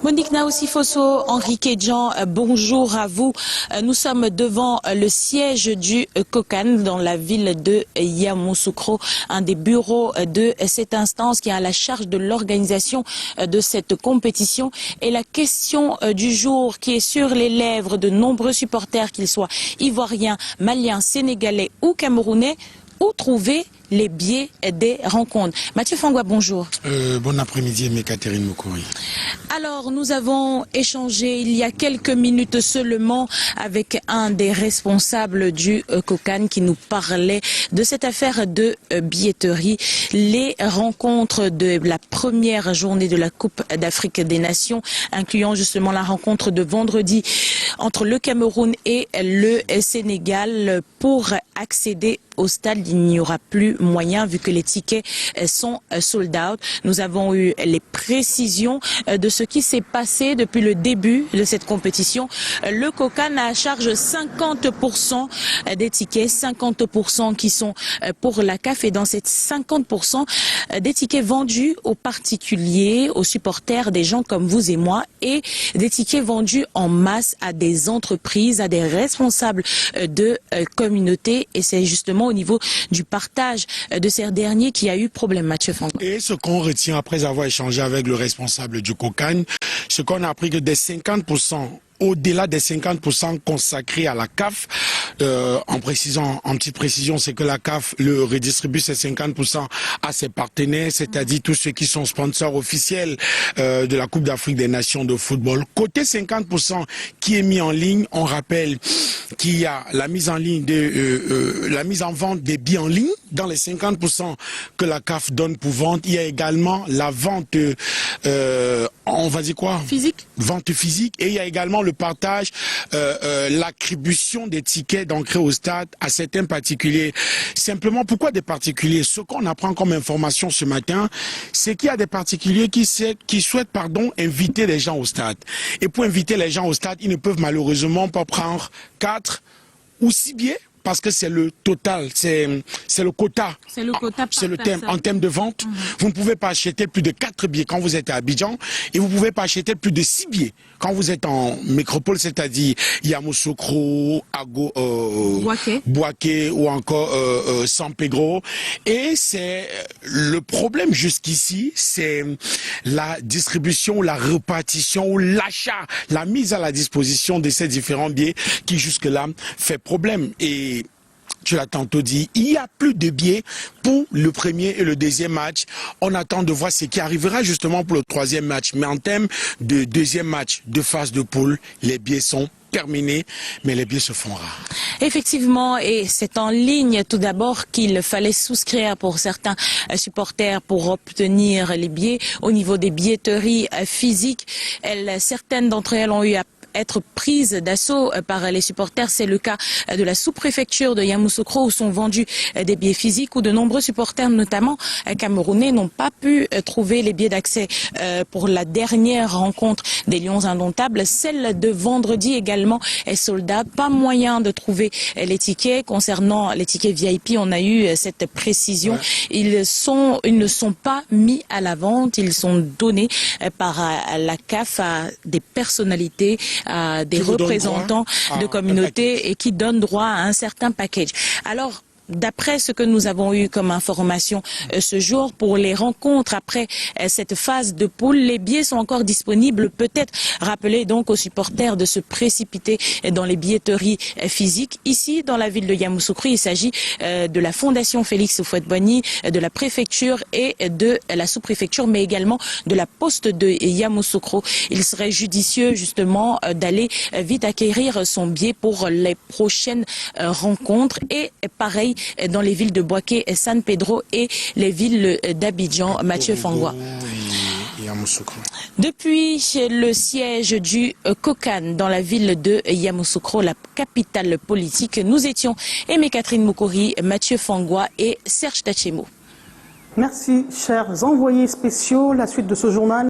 Monique Naousifoso, Henrique Jean, bonjour à vous. Nous sommes devant le siège du COCAN dans la ville de Yamoussoukro, un des bureaux de cette instance qui a la charge de l'organisation de cette compétition. Et la question du jour qui est sur les lèvres de nombreux supporters, qu'ils soient ivoiriens, maliens, sénégalais ou camerounais, où trouver les billets des rencontres? Mathieu Fangwa, bonjour. Bon après-midi, Catherine Moukouri. Alors, nous avons échangé il y a quelques minutes seulement avec un des responsables du COCAN qui nous parlait de cette affaire de billetterie. Les rencontres de la première journée de la Coupe d'Afrique des Nations, incluant justement la rencontre de vendredi entre le Cameroun et le Sénégal. Pour accéder au stade, il n'y aura plus moyen vu que les tickets sont sold out. Nous avons eu les précisions de ce qui s'est passé depuis le début de cette compétition. Le COCAN a à charge 50% des tickets, 50% qui sont pour la CAF, et dans ces 50% des tickets vendus aux particuliers, aux supporters, des gens comme vous et moi, et des tickets vendus en masse à des entreprises, à des responsables de communautés, et c'est justement au niveau du partage de ces derniers qui a eu problème, Mathieu Fangwa. Et ce qu'on retient après avoir échangé avec le responsable du COCAN, ce qu'on a appris que des 50%, au-delà des 50% consacrés à la CAF, en petite précision, c'est que la CAF le redistribue ces 50% à ses partenaires, c'est-à-dire tous ceux qui sont sponsors officiels de la Coupe d'Afrique des Nations de football. Côté 50% qui est mis en ligne, on rappelle qu'il y a la mise en ligne la mise en vente des billets en ligne dans les 50% que la CAF donne pour vente. Il y a également la vente, on va dire quoi? Physique. Vente physique. Et il y a également le partage, l'attribution des tickets d'entrée au stade à certains particuliers. Simplement, pourquoi des particuliers? Ce qu'on apprend comme information ce matin, c'est qu'il y a des particuliers qui souhaitent inviter les gens au stade. Et pour inviter les gens au stade, ils ne peuvent malheureusement pas prendre 4 ou 6 billets, parce que c'est le total, c'est le quota. C'est le quota. C'est le thème. En termes de vente, vous ne pouvez pas acheter plus de 4 billets quand vous êtes à Abidjan, et vous ne pouvez pas acheter plus de 6 billets quand vous êtes en métropole, c'est-à-dire Yamoussoukro, Bouaké ou encore San Pedro. Et c'est le problème jusqu'ici, c'est la distribution, la répartition ou l'achat, la mise à la disposition de ces différents billets qui jusque-là fait problème. Et tu l'as tantôt dit, il n'y a plus de billets pour le premier et le deuxième match. On attend de voir ce qui arrivera justement pour le troisième match. Mais en termes de deuxième match de phase de poule, les billets sont terminés, mais les billets se font rares. Effectivement, et c'est en ligne tout d'abord qu'il fallait souscrire pour certains supporters pour obtenir les billets. Au niveau des billetteries physiques, certaines d'entre elles ont eu à être prises d'assaut par les supporters. C'est le cas de la sous-préfecture de Yamoussoukro où sont vendus des billets physiques, où de nombreux supporters, notamment camerounais, n'ont pas pu trouver les billets d'accès pour la dernière rencontre des Lions Indomptables. Celle de vendredi également est sold out. Pas moyen de trouver les tickets. Concernant les tickets VIP, on a eu cette précision. Ils ne sont pas mis à la vente. Ils sont donnés par la CAF à des personnalités, à des représentants de communautés, et qui donnent droit à un certain package. Alors, d'après ce que nous avons eu comme information ce jour, pour les rencontres après cette phase de poule, les billets sont encore disponibles. Peut-être rappeler donc aux supporters de se précipiter dans les billetteries physiques. Ici, dans la ville de Yamoussoukro, il s'agit de la Fondation Félix Houphouët-Boigny, de la préfecture et de la sous-préfecture, mais également de la poste de Yamoussoukro. Il serait judicieux justement d'aller vite acquérir son billet pour les prochaines rencontres. Et pareil dans les villes de Bouaké et San Pedro et les villes d'Abidjan. Mathieu Fangwa. Depuis le siège du COCAN dans la ville de Yamoussoukro, la capitale politique, nous étions Catherine Moukouri, Mathieu Fangwa et Serge Tachemo. Merci, chers envoyés spéciaux. La suite de ce journal.